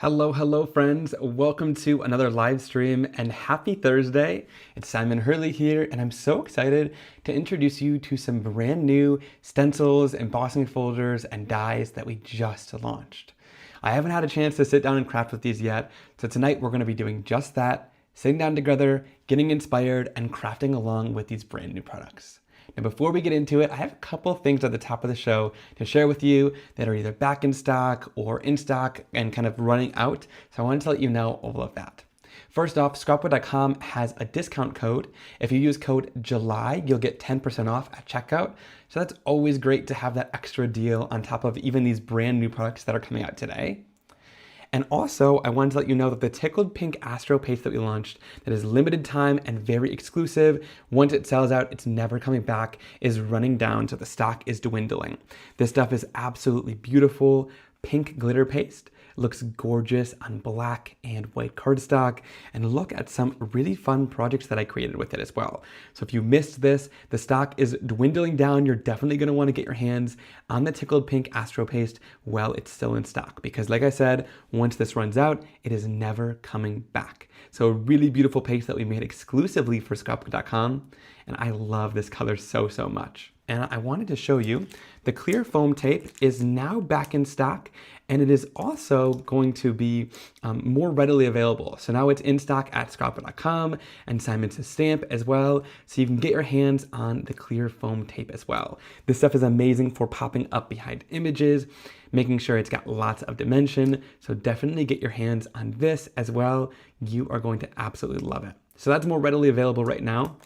Hello friends. Welcome to another live stream and happy Thursday. It's Simon Hurley here and I'm so excited to introduce you to some brand new stencils, embossing folders, and dies that we just launched. I haven't had a chance to sit down and craft with these yet, so tonight we're going to be doing just that, sitting down together, getting inspired, and crafting along with these brand new products. Now, before we get into it, I have a couple of things at the top of the show to share with you that are either back in stock or in stock and kind of running out. So I wanted to let you know all of that. First off, scrapbook.com has a discount code. If you use code JULY, you'll get 10% off at checkout. So that's always great to have that extra deal on top of even these brand new products that are coming out today. And also, I wanted to let you know that the Tickled Pink Astro paste that we launched, that is limited time and very exclusive, once it sells out, it's never coming back, is running down, so the stock is dwindling. This stuff is absolutely beautiful, pink glitter paste. It looks gorgeous on black and white cardstock, and look at some really fun projects that I created with it as well. So if you missed this, the stock is dwindling down. You're definitely going to want to get your hands on the Tickled Pink Astro paste while it's still in stock, because like I said, once this runs out, it is never coming back. So a really beautiful paste that we made exclusively for scrapbook.com, and I love this color so much. And I wanted to show you the clear foam tape is now back in stock, and it is also going to be more readily available. So now it's in stock at scrapbook.com and Simon Says Stamp as well, so you can get your hands on the clear foam tape as well. This stuff is amazing for popping up behind images, making sure it's got lots of dimension, so definitely get your hands on this as well. You are going to absolutely love it. So that's more readily available right now.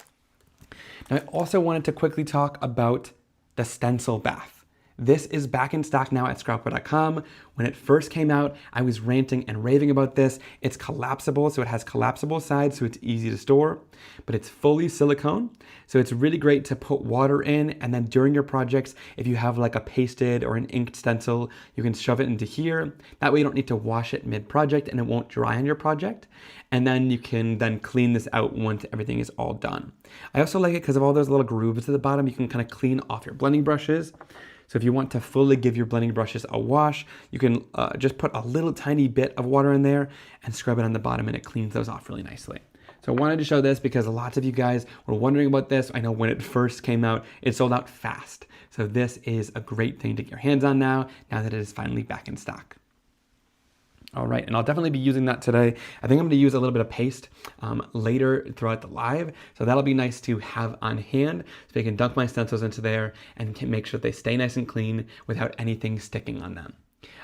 Now, I also wanted to quickly talk about the stencil bath. This is back in stock now at scrapbook.com. When it first came out, I was ranting and raving about this. It's collapsible, so it has collapsible sides, so it's easy to store, but it's fully silicone. So it's really great to put water in, and then during your projects, if you have like a pasted or an inked stencil, you can shove it into here. That way you don't need to wash it mid-project and it won't dry on your project. And then you can then clean this out once everything is all done. I also like it because of all those little grooves at the bottom. You can kind of clean off your blending brushes. So if you want to fully give your blending brushes a wash, you can just put a little tiny bit of water in there and scrub it on the bottom, and it cleans those off really nicely. So I wanted to show this because lots of you guys were wondering about this. I know when it first came out, it sold out fast. So this is a great thing to get your hands on now that it is finally back in stock. All right, and I'll definitely be using that today. I think I'm going to use a little bit of paste later throughout the live, so that'll be nice to have on hand, so I can dunk my stencils into there and can make sure that they stay nice and clean without anything sticking on them.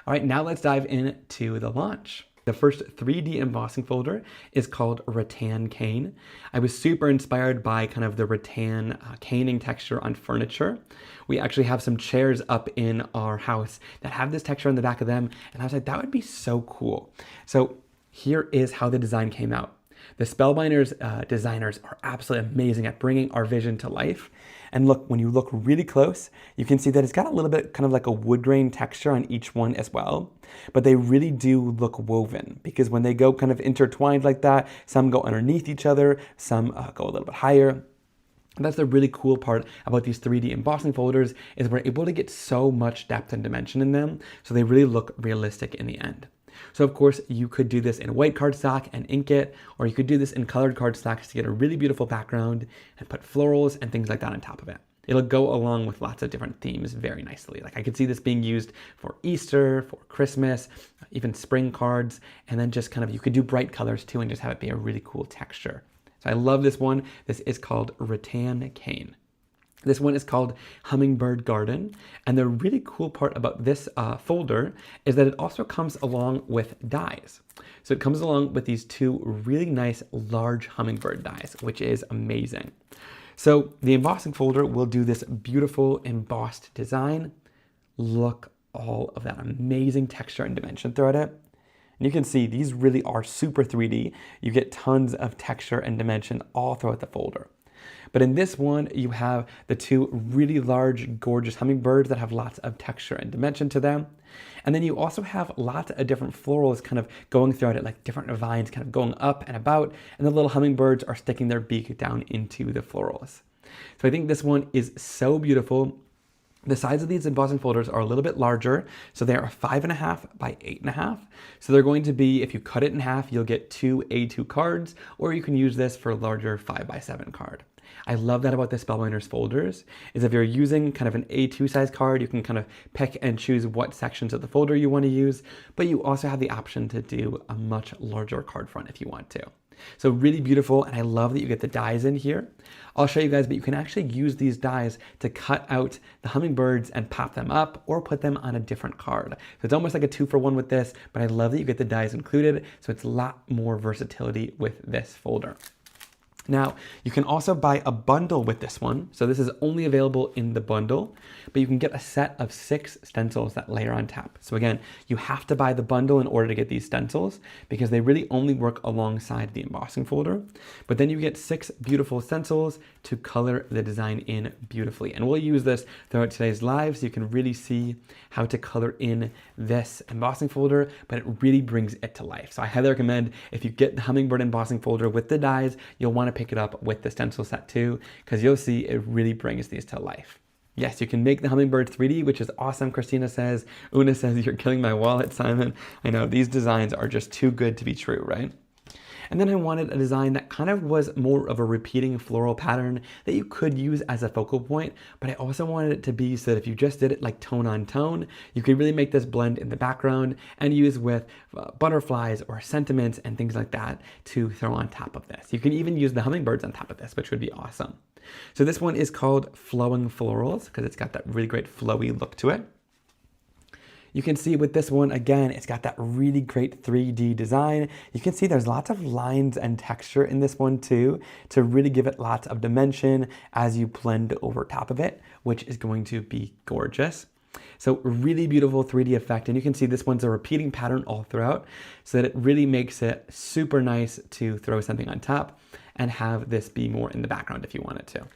All right, now let's dive into the launch. The first 3D embossing folder is called Rattan Cane. I was super inspired by kind of the rattan caning texture on furniture. We actually have some chairs up in our house that have this texture on the back of them, and I was like, that would be so cool. So here is how the design came out. The Spellbinders designers are absolutely amazing at bringing our vision to life. And look, when you look really close, you can see that it's got a little bit kind of like a wood grain texture on each one as well. But they really do look woven, because when they go kind of intertwined like that, some go underneath each other, some go a little bit higher. And that's the really cool part about these 3D embossing folders, is we're able to get so much depth and dimension in them, so they really look realistic in the end. So of course, you could do this in white cardstock and ink it, or you could do this in colored cardstocks to get a really beautiful background and put florals and things like that on top of it. It'll go along with lots of different themes very nicely. Like I could see this being used for Easter, for Christmas, even spring cards, and then just kind of, you could do bright colors too and just have it be a really cool texture. So I love this one. This is called Rattan Cane. This one is called Hummingbird Garden, and the really cool part about this folder is that it also comes along with dies. So it comes along with these two really nice large hummingbird dies, which is amazing. So the embossing folder will do this beautiful embossed design. Look, all of that amazing texture and dimension throughout it. And you can see these really are super 3D. You get tons of texture and dimension all throughout the folder. But in this one, you have the two really large, gorgeous hummingbirds that have lots of texture and dimension to them. And then you also have lots of different florals kind of going throughout it, like different vines kind of going up and about, and the little hummingbirds are sticking their beak down into the florals. So I think this one is so beautiful. The size of these embossing folders are a little bit larger, so they are 5.5 by 8.5. So they're going to be, if you cut it in half, you'll get 2 A2 cards, or you can use this for a larger 5x7 card. I love that about the Spellbinders folders, is if you're using kind of an A2 size card, you can kind of pick and choose what sections of the folder you want to use, but you also have the option to do a much larger card front if you want to. So really beautiful, and I love that you get the dies in here. I'll show you guys, but you can actually use these dies to cut out the hummingbirds and pop them up or put them on a different card. So it's almost like a 2-for-1 with this, but I love that you get the dies included, so it's a lot more versatility with this folder. Now, you can also buy a bundle with this one. So this is only available in the bundle, but you can get a set of 6 stencils that layer on top. So again, you have to buy the bundle in order to get these stencils because they really only work alongside the embossing folder. But then you get 6 beautiful stencils to color the design in beautifully. And we'll use this throughout today's live so you can really see how to color in this embossing folder, but it really brings it to life. So I highly recommend if you get the Hummingbird embossing folder with the dies, you'll want to pick it up with the stencil set too, because you'll see it really brings these to life. Yes, you can make the Hummingbird 3D, which is awesome, Christina says. Una says, you're killing my wallet, Simon. I know, these designs are just too good to be true, right? And then I wanted a design that kind of was more of a repeating floral pattern that you could use as a focal point, but I also wanted it to be so that if you just did it like tone on tone, you could really make this blend in the background and use with butterflies or sentiments and things like that to throw on top of this. You can even use the hummingbirds on top of this, which would be awesome. So this one is called Flowing Florals because it's got that really great flowy look to it. You can see with this one, again, it's got that really great 3D design. You can see there's lots of lines and texture in this one too, to really give it lots of dimension as you blend over top of it, which is going to be gorgeous. So really beautiful 3D effect. And you can see this one's a repeating pattern all throughout, so that it really makes it super nice to throw something on top and have this be more in the background if you wanted to.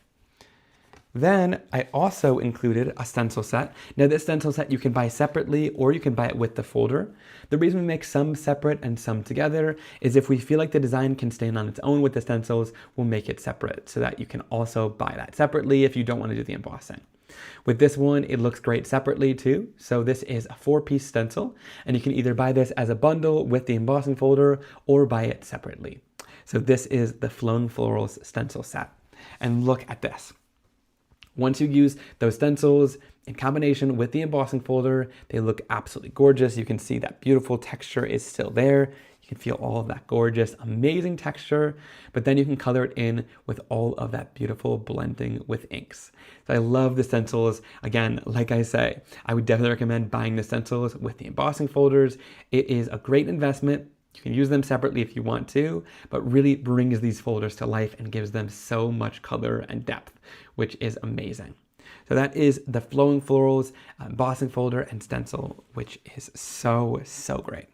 Then I also included a stencil set. Now this stencil set you can buy separately or you can buy it with the folder. The reason we make some separate and some together is if we feel like the design can stand on its own with the stencils, we'll make it separate so that you can also buy that separately if you don't want to do the embossing. With this one, it looks great separately too. So this is a 4-piece stencil and you can either buy this as a bundle with the embossing folder or buy it separately. So this is the Flowing Florals stencil set. And look at this. Once you use those stencils in combination with the embossing folder, they look absolutely gorgeous. You can see that beautiful texture is still there. You can feel all of that gorgeous, amazing texture, but then you can color it in with all of that beautiful blending with inks. So I love the stencils. Again, like I say, I would definitely recommend buying the stencils with the embossing folders. It is a great investment. You can use them separately if you want to, but really brings these folders to life and gives them so much color and depth, which is amazing. So that is the Flowing Florals embossing folder and stencil, which is so, so great.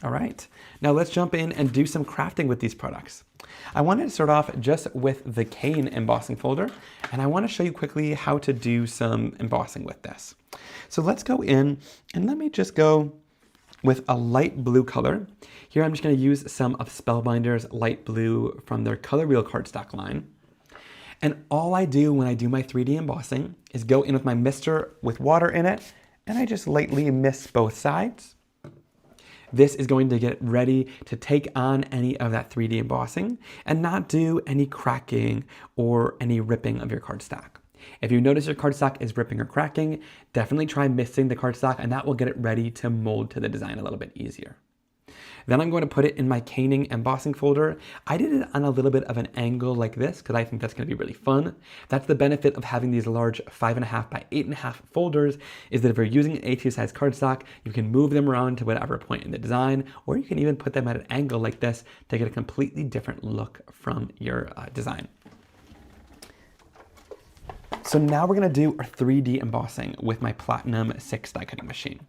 All right, now let's jump in and do some crafting with these products. I wanted to start off just with the cane embossing folder, and I want to show you quickly how to do some embossing with this. So let's go in and let me just go with a light blue color. Here I'm just going to use some of Spellbinders light blue from their Color Wheel cardstock line. And all I do when I do my 3D embossing is go in with my mister with water in it, and I just lightly mist both sides. This is going to get ready to take on any of that 3D embossing and not do any cracking or any ripping of your cardstock. If you notice your cardstock is ripping or cracking, definitely try misting the cardstock and that will get it ready to mold to the design a little bit easier. Then I'm going to put it in my caning embossing folder. I did it on a little bit of an angle like this because I think that's going to be really fun. That's the benefit of having these large 5.5 by 8.5 folders, is that if you're using an A2 size cardstock, you can move them around to whatever point in the design, or you can even put them at an angle like this to get a completely different look from your design. So now we're gonna do our 3D embossing with my Platinum 6 die cutting machine.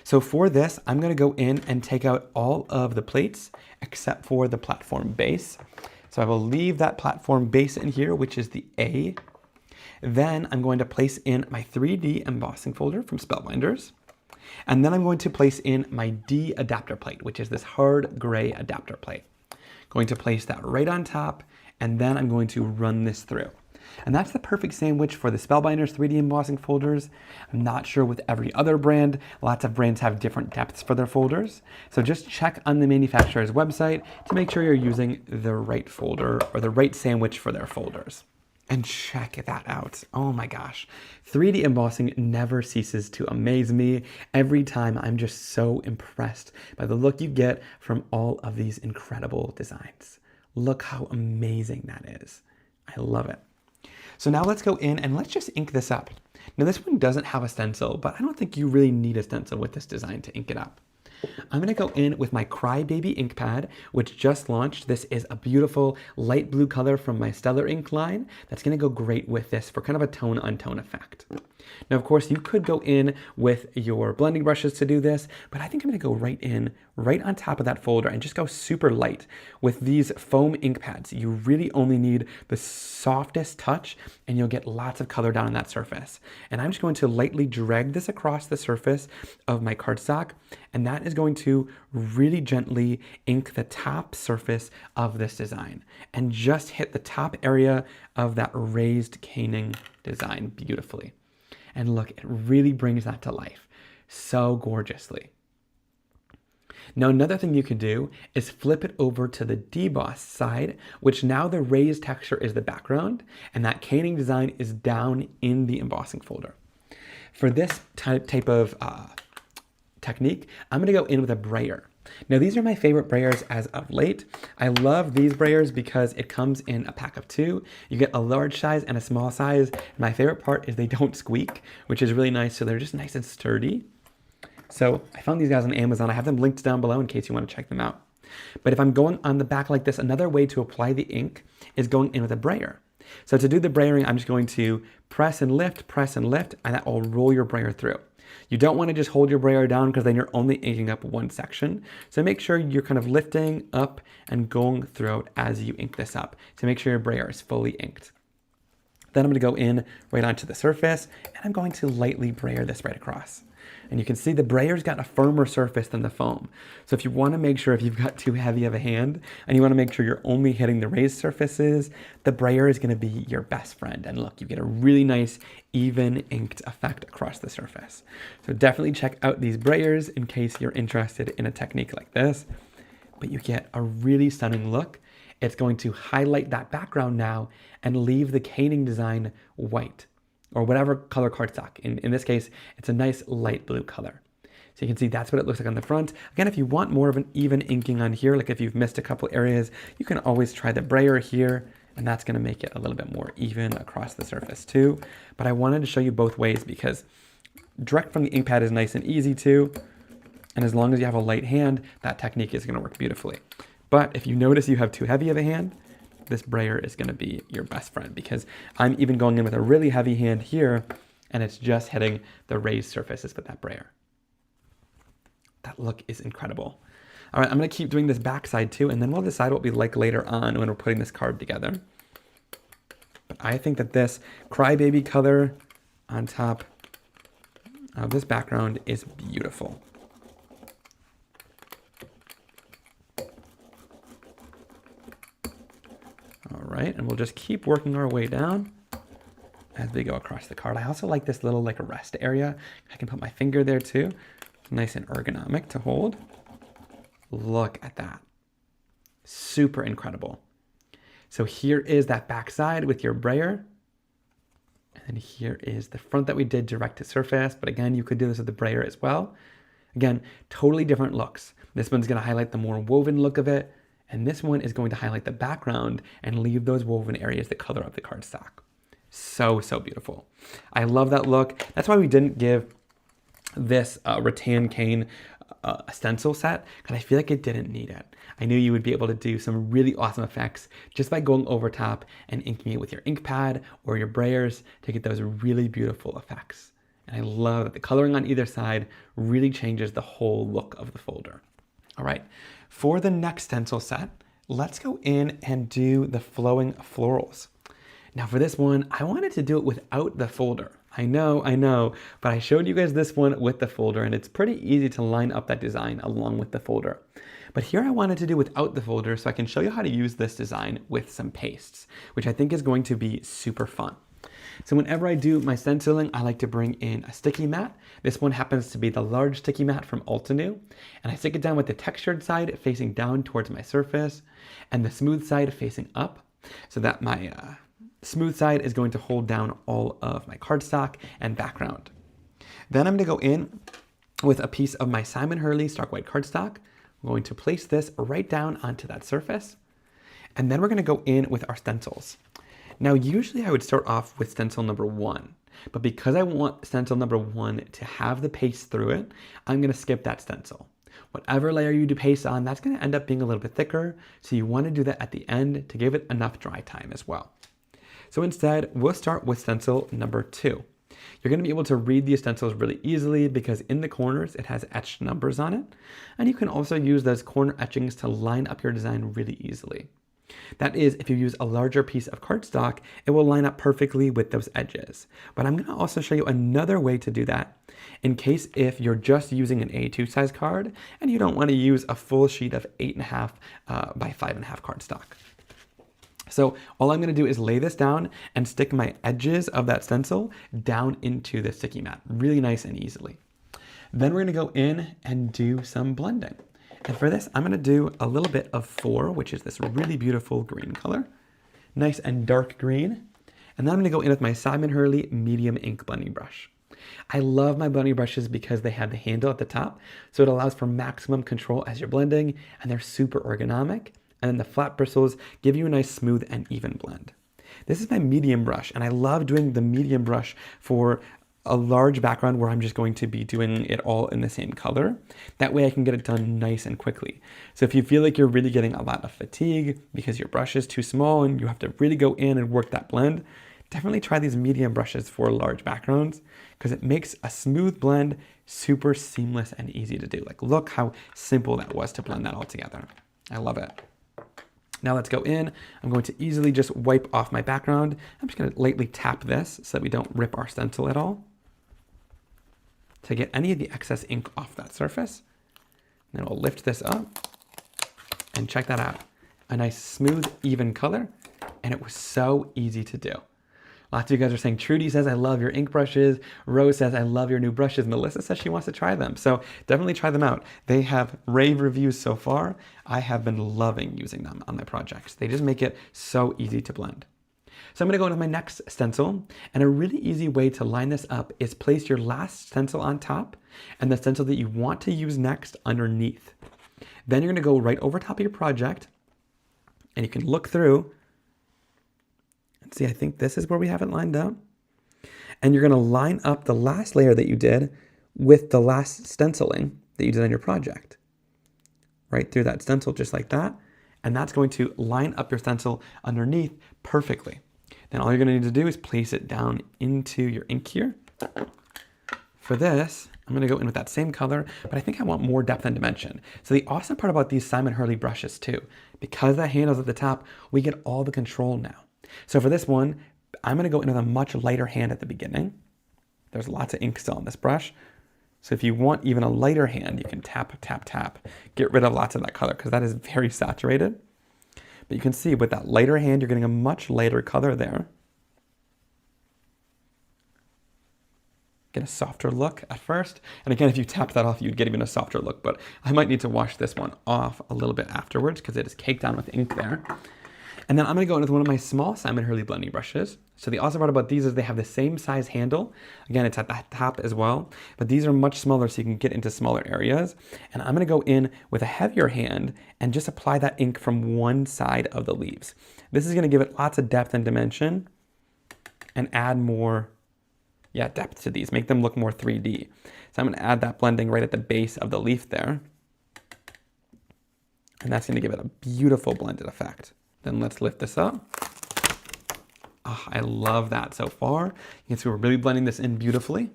So for this, I'm gonna go in and take out all of the plates except for the platform base. So I will leave that platform base in here, which is the A. Then I'm going to place in my 3D embossing folder from Spellbinders. And then I'm going to place in my D adapter plate, which is this hard gray adapter plate. Going to place that right on top, and then I'm going to run this through. And that's the perfect sandwich for the Spellbinders 3D embossing folders. I'm not sure with every other brand. Lots of brands have different depths for their folders. So just check on the manufacturer's website to make sure you're using the right folder or the right sandwich for their folders. And check that out. Oh my gosh. 3D embossing never ceases to amaze me. Every time I'm just so impressed by the look you get from all of these incredible designs. Look how amazing that is. I love it. So now let's go in and let's just ink this up. Now this one doesn't have a stencil, but I don't think you really need a stencil with this design to ink it up. I'm going to go in with my Crybaby ink pad, which just launched. This is a beautiful light blue color from my Stellar ink line. That's going to go great with this for kind of a tone-on-tone effect. Now, of course, you could go in with your blending brushes to do this, but I think I'm going to go right on top of that folder and just go super light. With these foam ink pads, you really only need the softest touch and you'll get lots of color down on that surface. And I'm just going to lightly drag this across the surface of my cardstock, and that is going to really gently ink the top surface of this design and just hit the top area of that raised caning design beautifully. And look, it really brings that to life so gorgeously. Now, another thing you can do is flip it over to the debossed side, which now the raised texture is the background, and that caning design is down in the embossing folder. For this type of technique, I'm going to go in with a brayer. Now, these are my favorite brayers as of late. I love these brayers because it comes in a pack of 2. You get a large size and a small size. My favorite part is they don't squeak, which is really nice. So they're just nice and sturdy. So I found these guys on Amazon. I have them linked down below in case you want to check them out. But if I'm going on the back like this, another way to apply the ink is going in with a brayer. So to do the brayering, I'm just going to press and lift, and that will roll your brayer through. You don't want to just hold your brayer down because then you're only inking up one section. So make sure you're kind of lifting up and going throughout as you ink this up to make sure your brayer is fully inked. Then I'm going to go in right onto the surface and I'm going to lightly brayer this right across. And you can see the brayer's got a firmer surface than the foam. So if you want to make sure if you've got too heavy of a hand and you want to make sure you're only hitting the raised surfaces, the brayer is going to be your best friend. And look, you get a really nice even inked effect across the surface. So definitely check out these brayers in case you're interested in a technique like this. But you get a really stunning look. It's going to highlight that background now and leave the caning design white, or whatever color cardstock. In this case, it's a nice light blue color. So you can see that's what it looks like on the front. Again, if you want more of an even inking on here, like if you've missed a couple areas, you can always try the brayer here, and that's gonna make it a little bit more even across the surface too. But I wanted to show you both ways because direct from the ink pad is nice and easy too. And as long as you have a light hand, that technique is gonna work beautifully. But if you notice you have too heavy of a hand, this brayer is going to be your best friend because I'm even going in with a really heavy hand here and it's just hitting the raised surfaces with that brayer. That look is incredible. All right, I'm going to keep doing this backside too, and then we'll decide what we like later on when we're putting this card together. But I think that this Crybaby color on top of this background is beautiful. All right, and we'll just keep working our way down as we go across the card. I also like this little like rest area. I can put my finger there too. It's nice and ergonomic to hold. Look at that. Super incredible. So here is that back side with your brayer. And then here is the front that we did direct to surface. But again, you could do this with the brayer as well. Again, totally different looks. This one's going to highlight the more woven look of it. And this one is going to highlight the background and leave those woven areas the color of the cardstock. So, so beautiful. I love that look. That's why we didn't give this rattan cane a stencil set, because I feel like it didn't need it. I knew you would be able to do some really awesome effects just by going over top and inking it with your ink pad or your brayers to get those really beautiful effects. And I love that the coloring on either side really changes the whole look of the folder. All right, for the next stencil set, let's go in and do the flowing florals. Now for this one, I wanted to do it without the folder. I know, but I showed you guys this one with the folder and it's pretty easy to line up that design along with the folder. But here I wanted to do without the folder so I can show you how to use this design with some pastes, which I think is going to be super fun. So whenever I do my stenciling, I like to bring in a sticky mat. This one happens to be the large sticky mat from Altenew. And I stick it down with the textured side facing down towards my surface and the smooth side facing up so that my smooth side is going to hold down all of my cardstock and background. Then I'm going to go in with a piece of my Simon Hurley stark white cardstock. I'm going to place this right down onto that surface. And then we're going to go in with our stencils. Now, usually I would start off with stencil number 1, but because I want stencil number 1 to have the paste through it, I'm going to skip that stencil. Whatever layer you do paste on, that's going to end up being a little bit thicker, so you want to do that at the end to give it enough dry time as well. So instead, we'll start with stencil number 2. You're going to be able to read these stencils really easily because in the corners it has etched numbers on it, and you can also use those corner etchings to line up your design really easily. That is, if you use a larger piece of cardstock, it will line up perfectly with those edges. But I'm going to also show you another way to do that in case if you're just using an A2 size card and you don't want to use a full sheet of 8.5 by 5.5 cardstock. So all I'm going to do is lay this down and stick my edges of that stencil down into the sticky mat really nice and easily. Then we're going to go in and do some blending. And for this, I'm going to do a little bit of 4, which is this really beautiful green color. Nice and dark green. And then I'm going to go in with my Simon Hurley medium ink blending brush. I love my blending brushes because they have the handle at the top, so it allows for maximum control as you're blending, and they're super ergonomic. And then the flat bristles give you a nice smooth and even blend. This is my medium brush, and I love doing the medium brush for a large background where I'm just going to be doing it all in the same color. That way I can get it done nice and quickly. So if you feel like you're really getting a lot of fatigue because your brush is too small and you have to really go in and work that blend, definitely try these medium brushes for large backgrounds because it makes a smooth blend super seamless and easy to do. Like, look how simple that was to blend that all together. I love it. Now let's go in. I'm going to easily just wipe off my background. I'm just going to lightly tap this so that we don't rip our stencil at all, to get any of the excess ink off that surface. And then we'll lift this up and check that out. A nice smooth, even color, and it was so easy to do. Lots of you guys are saying, Trudy says, I love your ink brushes. Rose says, I love your new brushes. Melissa says she wants to try them. So definitely try them out. They have rave reviews so far. I have been loving using them on my projects. They just make it so easy to blend. So I'm going to go into my next stencil, and a really easy way to line this up is place your last stencil on top and the stencil that you want to use next underneath. Then you're going to go right over top of your project, and you can look through and see, I think this is where we have it lined up. And you're going to line up the last layer that you did with the last stenciling that you did on your project. Right through that stencil, just like that. And that's going to line up your stencil underneath perfectly. Then all you're going to need to do is place it down into your ink here. For this, I'm going to go in with that same color, but I think I want more depth and dimension. So the awesome part about these Simon Hurley brushes too, because that handle's at the top, we get all the control now. So for this one, I'm going to go in with a much lighter hand at the beginning. There's lots of ink still on this brush. So if you want even a lighter hand, you can tap, tap, tap. Get rid of lots of that color because that is very saturated. But you can see with that lighter hand, you're getting a much lighter color there. Get a softer look at first. And again, if you tap that off, you'd get even a softer look. But I might need to wash this one off a little bit afterwards because it is caked on with ink there. And then I'm going to go in with one of my small Simon Hurley blending brushes. So the awesome part about these is they have the same size handle. Again, it's at the top as well, but these are much smaller so you can get into smaller areas. And I'm going to go in with a heavier hand and just apply that ink from one side of the leaves. This is going to give it lots of depth and dimension and add more depth to these, make them look more 3D. So I'm going to add that blending right at the base of the leaf there. And that's going to give it a beautiful blended effect. Then let's lift this up. Oh, I love that so far. You can see we're really blending this in beautifully.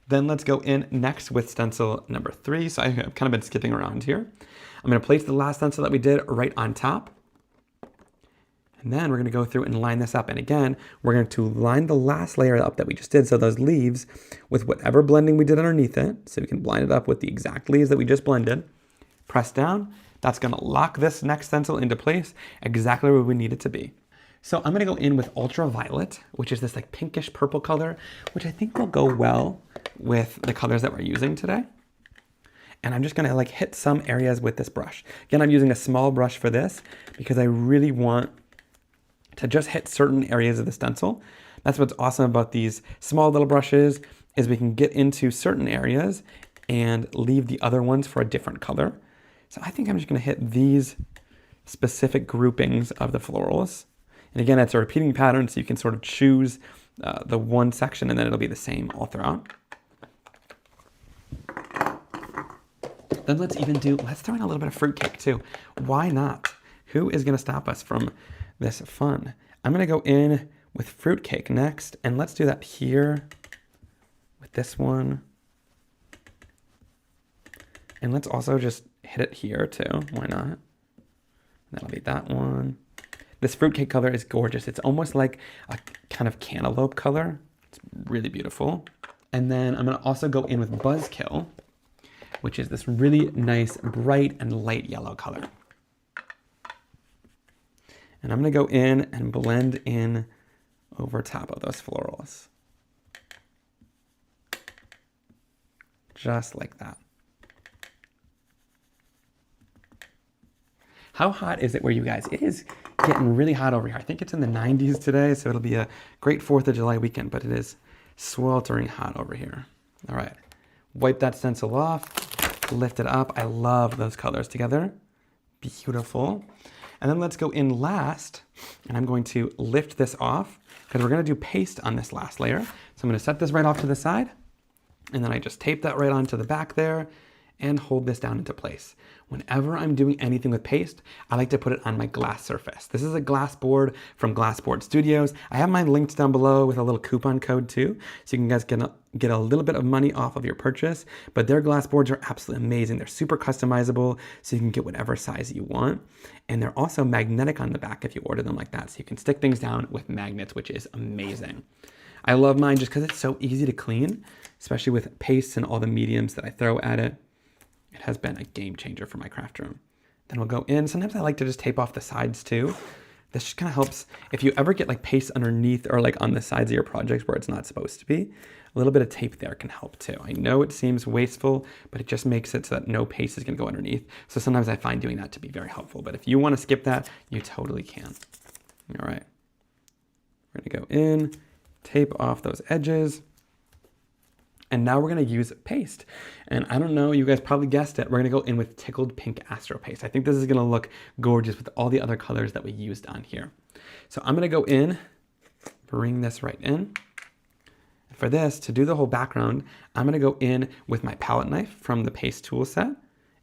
Then let's go in next with stencil number 3. So I've kind of been skipping around here. I'm going to place the last stencil that we did right on top. And And then we're going to go through and line this up. And again, we're going to line the last layer up that we just did. So those leaves with whatever blending we did underneath it. So we can blind it up with the exact leaves that we just blended. Press down. That's going to lock this next stencil into place exactly where we need it to be. So I'm going to go in with Ultraviolet, which is this like pinkish purple color, which I think will go well with the colors that we're using today. And I'm just going to like hit some areas with this brush. Again, I'm using a small brush for this because I really want to just hit certain areas of the stencil. That's what's awesome about these small little brushes is we can get into certain areas and leave the other ones for a different color. So I think I'm just going to hit these specific groupings of the florals. And again, it's a repeating pattern, so you can sort of choose the one section and then it'll be the same all throughout. Then let's throw in a little bit of fruitcake too. Why not? Who is going to stop us from this fun? I'm going to go in with fruitcake next, and let's do that here with this one. And let's also just hit it here too. Why not? That'll be that one. This fruitcake color is gorgeous. It's almost like a kind of cantaloupe color. It's really beautiful. And then I'm going to also go in with Buzzkill, which is this really nice bright and light yellow color. And I'm going to go in and blend in over top of those florals. Just like that. How hot is it where you guys? It is getting really hot over here. I think it's in the 90s today, so it'll be a great 4th of July weekend, but it is sweltering hot over here. All right, wipe that stencil off, lift it up. I love those colors together. Beautiful. And then let's go in last, and I'm going to lift this off because we're going to do paste on this last layer. So I'm going to set this right off to the side, and then I just tape that right onto the back there and hold this down into place. Whenever I'm doing anything with paste, I like to put it on my glass surface. This is a glass board from Glass Board Studios. I have mine linked down below with a little coupon code too, so you can guys get a little bit of money off of your purchase. But their glass boards are absolutely amazing. They're super customizable, so you can get whatever size you want. And they're also magnetic on the back if you order them like that, so you can stick things down with magnets, which is amazing. I love mine just because it's so easy to clean, especially with pastes and all the mediums that I throw at it. It has been a game changer for my craft room. Then we'll go in. Sometimes I like to just tape off the sides too. This just kind of helps if you ever get like paste underneath or like on the sides of your projects where it's not supposed to be. A little bit of tape there can help too. I know it seems wasteful, but it just makes it so that no paste is going to go underneath. So sometimes I find doing that to be very helpful. But if you want to skip that, you totally can. All right. We're going to go in, tape off those edges. And now we're going to use paste. And I don't know, you guys probably guessed it. We're going to go in with Tickled Pink Astro Paste. I think this is going to look gorgeous with all the other colors that we used on here. So I'm going to go in, bring this right in. For this, to do the whole background, I'm going to go in with my palette knife from the paste tool set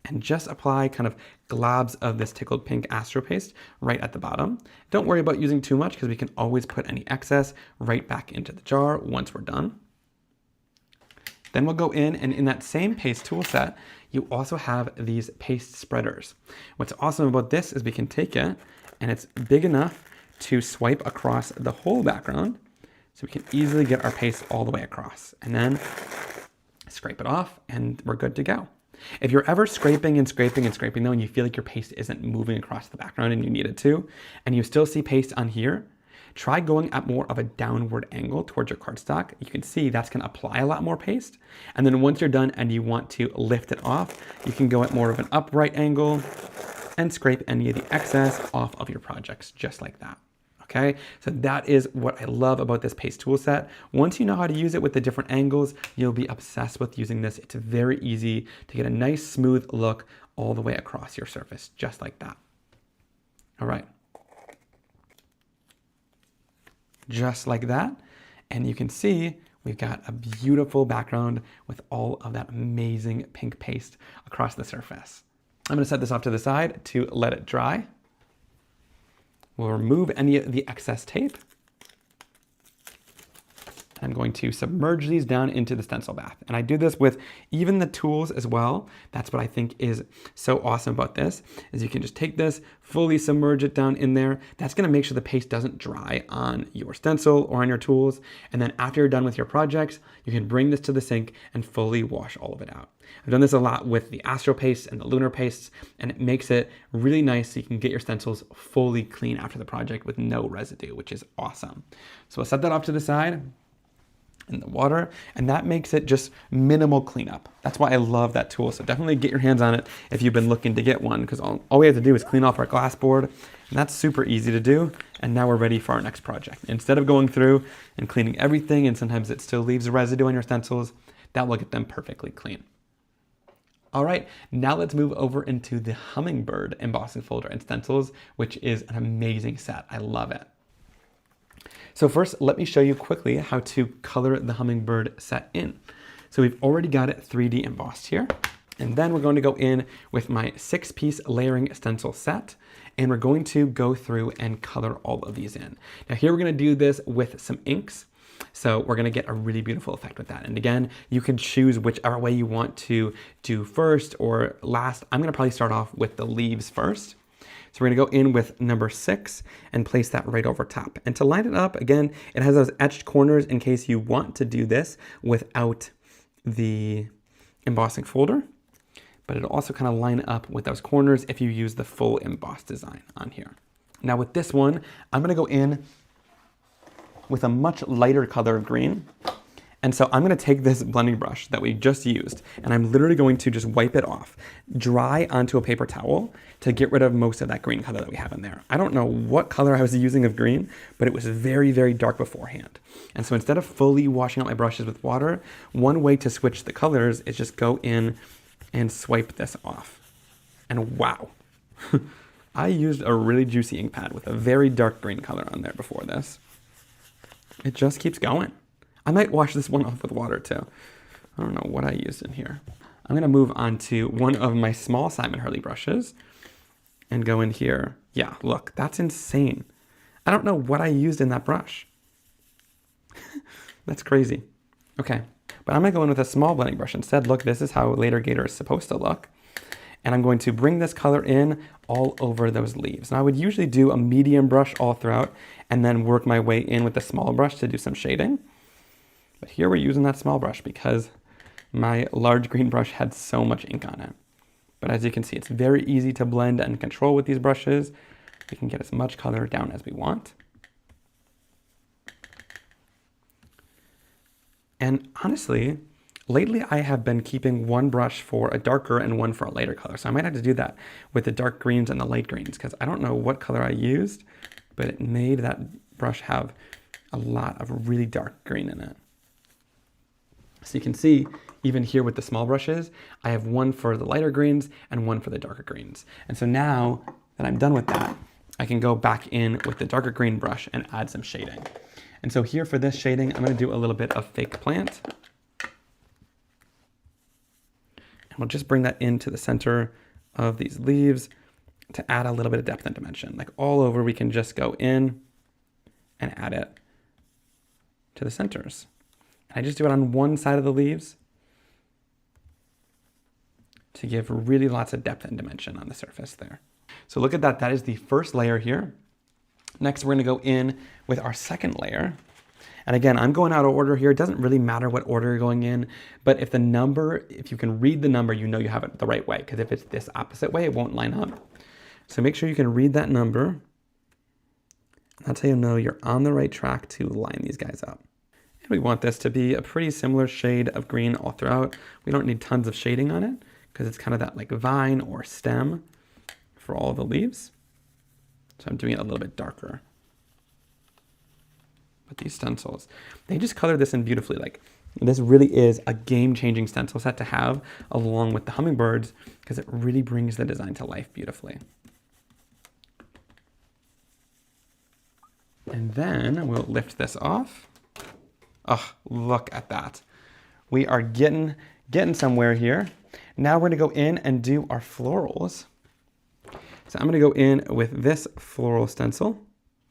and just apply kind of globs of this Tickled Pink Astro Paste right at the bottom. Don't worry about using too much because we can always put any excess right back into the jar once we're done. Then we'll go in, and in that same paste tool set, you also have these paste spreaders. What's awesome about this is we can take it, and it's big enough to swipe across the whole background, so we can easily get our paste all the way across. And then scrape it off, and we're good to go. If you're ever scraping and scraping and scraping though, and you feel like your paste isn't moving across the background and you need it to, and you still see paste on here, try going at more of a downward angle towards your cardstock. You can see that's going to apply a lot more paste. And then once you're done and you want to lift it off, you can go at more of an upright angle and scrape any of the excess off of your projects just like that. Okay, so that is what I love about this paste tool set. Once you know how to use it with the different angles, you'll be obsessed with using this. It's very easy to get a nice smooth look all the way across your surface, just like that. All right. Just like that. And you can see we've got a beautiful background with all of that amazing pink paste across the surface. I'm going to set this off to the side to let it dry. We'll remove any of the excess tape. I'm going to submerge these down into the stencil bath. And I do this with even the tools as well. That's what I think is so awesome about this, is you can just take this, fully submerge it down in there. That's gonna make sure the paste doesn't dry on your stencil or on your tools. And then after you're done with your projects, you can bring this to the sink and fully wash all of it out. I've done this a lot with the Astro paste and the Lunar pastes, and it makes it really nice so you can get your stencils fully clean after the project with no residue, which is awesome. So we'll set that off to the side in the water, and that makes it just minimal cleanup. That's why I love that tool. So definitely get your hands on it if you've been looking to get one, because all we have to do is clean off our glass board, and that's super easy to do. And now we're ready for our next project. Instead of going through and cleaning everything, and sometimes it still leaves residue on your stencils, that will get them perfectly clean. All right, now let's move over into the Hummingbird embossing folder and stencils, which is an amazing set. I love it. So first, let me show you quickly how to color the Hummingbird set in. So we've already got it 3D embossed here. And then we're going to go in with my 6-piece layering stencil set, and we're going to go through and color all of these in. Now here we're gonna do this with some inks. So we're gonna get a really beautiful effect with that. And again, you can choose whichever way you want to do first or last. I'm gonna probably start off with the leaves first. So we're gonna go in with number 6 and place that right over top. And to line it up, again, it has those etched corners in case you want to do this without the embossing folder. But it'll also kind of line up with those corners if you use the full embossed design on here. Now with this one, I'm gonna go in with a much lighter color of green. And so I'm gonna take this blending brush that we just used, and I'm literally going to just wipe it off, dry onto a paper towel to get rid of most of that green color that we have in there. I don't know what color I was using of green, but it was very, very dark beforehand. And so instead of fully washing out my brushes with water, one way to switch the colors is just go in and swipe this off. And wow, I used a really juicy ink pad with a very dark green color on there before this. It just keeps going. I might wash this one off with water too. I don't know what I used in here. I'm gonna move on to one of my small Simon Hurley brushes and go in here. Yeah, look, that's insane. I don't know what I used in that brush. That's crazy. Okay, but I'm gonna go in with a small blending brush instead. Look, this is how Later Gator is supposed to look. And I'm going to bring this color in all over those leaves. Now I would usually do a medium brush all throughout and then work my way in with the small brush to do some shading. But here we're using that small brush because my large green brush had so much ink on it. But as you can see, it's very easy to blend and control with these brushes. We can get as much color down as we want. And honestly, lately I have been keeping one brush for a darker and one for a lighter color. So I might have to do that with the dark greens and the light greens because I don't know what color I used, but it made that brush have a lot of really dark green in it. So you can see, even here with the small brushes, I have one for the lighter greens and one for the darker greens. And so now that I'm done with that, I can go back in with the darker green brush and add some shading. And so here for this shading, I'm gonna do a little bit of fake plant. And we'll just bring that into the center of these leaves to add a little bit of depth and dimension. Like all over, we can just go in and add it to the centers. I just do it on one side of the leaves to give really lots of depth and dimension on the surface there. So look at that, that is the first layer here. Next, we're gonna go in with our second layer. And again, I'm going out of order here. It doesn't really matter what order you're going in, but if you can read the number, you know you have it the right way, because if it's this opposite way, it won't line up. So make sure you can read that number. That's how you know you're on the right track to line these guys up. And we want this to be a pretty similar shade of green all throughout. We don't need tons of shading on it because it's kind of that like vine or stem for all the leaves. So I'm doing it a little bit darker. But these stencils, they just color this in beautifully. Like this really is a game-changing stencil set to have along with the Hummingbirds because it really brings the design to life beautifully. And then we'll lift this off. Oh, look at that. We are getting somewhere here. Now we're gonna go in and do our florals. So I'm gonna go in with this floral stencil.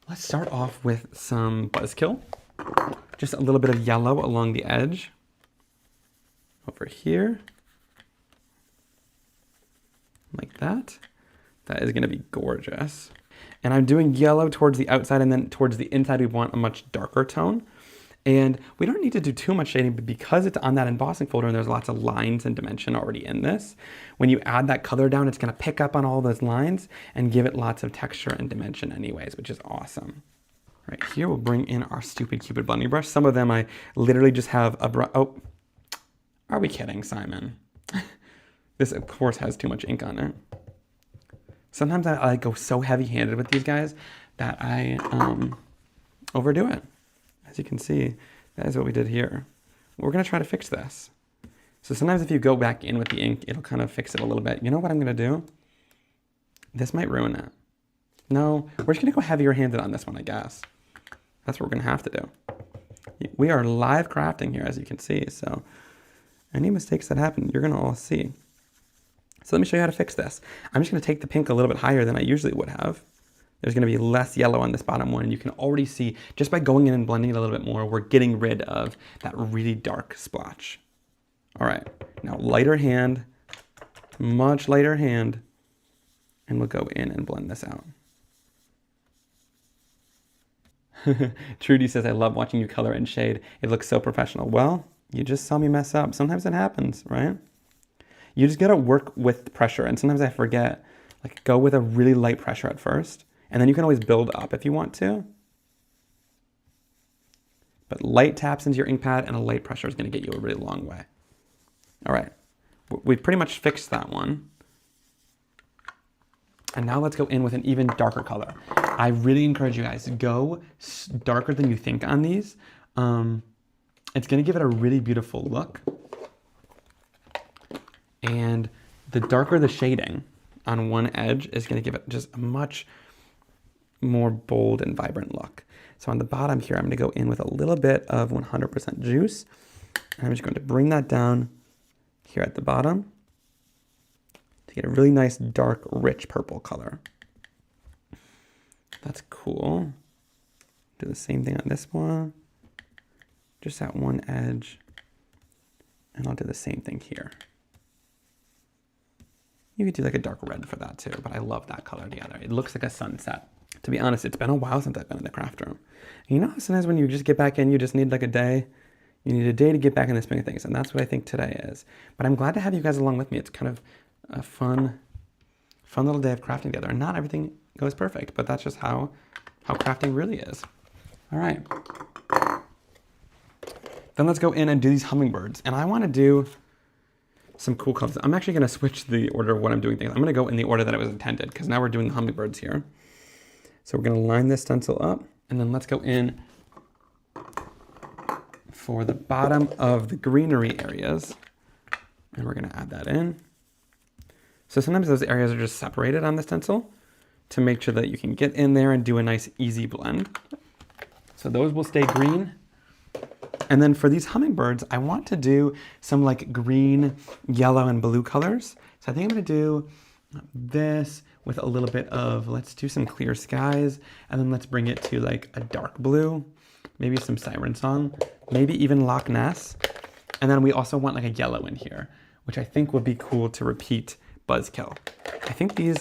Let's start off with some Buzzkill, just a little bit of yellow along the edge. Over here. Like that. That is going to be gorgeous. And I'm doing yellow towards the outside, and then towards the inside we want a much darker tone. And we don't need to do too much shading, but because it's on that embossing folder and there's lots of lines and dimension already in this, when you add that color down, it's going to pick up on all those lines and give it lots of texture and dimension anyways, which is awesome. Right here, we'll bring in our stupid Cupid blending brush. Some of them I literally just have a brush. Oh, are we kidding, Simon? This, of course, has too much ink on it. Sometimes I go so heavy-handed with these guys that I overdo it. As you can see, that is what we did here. We're going to try to fix this. So sometimes if you go back in with the ink, it'll kind of fix it a little bit. You know what I'm going to do? This might ruin it. No, we're just going to go heavier-handed on this one, I guess. That's what we're going to have to do. We are live crafting here, as you can see. So any mistakes that happen, you're going to all see. So let me show you how to fix this. I'm just going to take the pink a little bit higher than I usually would have. There's going to be less yellow on this bottom one, and you can already see, just by going in and blending it a little bit more, we're getting rid of that really dark splotch. All right, now lighter hand, much lighter hand, and we'll go in and blend this out. Trudy says, I love watching you color and shade. It looks so professional. Well, you just saw me mess up. Sometimes it happens, right? You just gotta work with pressure, and sometimes I forget, like go with a really light pressure at first, and then you can always build up if you want to. But light taps into your ink pad and a light pressure is gonna get you a really long way. All right, we pretty much fixed that one. And now let's go in with an even darker color. I really encourage you guys to go darker than you think on these. It's gonna give it a really beautiful look. And the darker the shading on one edge is going to give it just a much more bold and vibrant look. So on the bottom here, I'm going to go in with a little bit of 100% juice. And I'm just going to bring that down here at the bottom to get a really nice, dark, rich purple color. That's cool. Do the same thing on this one. Just that one edge. And I'll do the same thing here. You could do like a dark red for that too, but I love that color together. It looks like a sunset. To be honest, it's been a while since I've been in the craft room. And you know, sometimes when you just get back in, you just need like a day. You need a day to get back in the swing of things, and that's what I think today is. But I'm glad to have you guys along with me. It's kind of a fun little day of crafting together. And not everything goes perfect, but that's just how crafting really is. All right. Then let's go in and do these hummingbirds. And I want to do some cool colors. I'm actually going to switch the order of what I'm doing things. I'm going to go in the order that it was intended, because now we're doing the hummingbirds here. So we're going to line this stencil up, and then let's go in for the bottom of the greenery areas, and we're going to add that in. So sometimes those areas are just separated on the stencil to make sure that you can get in there and do a nice easy blend. So those will stay green. And then for these hummingbirds, I want to do some like green, yellow, and blue colors. So I think I'm going to do this with a little bit of, let's do some clear skies, and then let's bring it to like a dark blue, maybe some Siren Song, maybe even Loch Ness. And then we also want like a yellow in here, which I think would be cool to repeat Buzzkill. I think these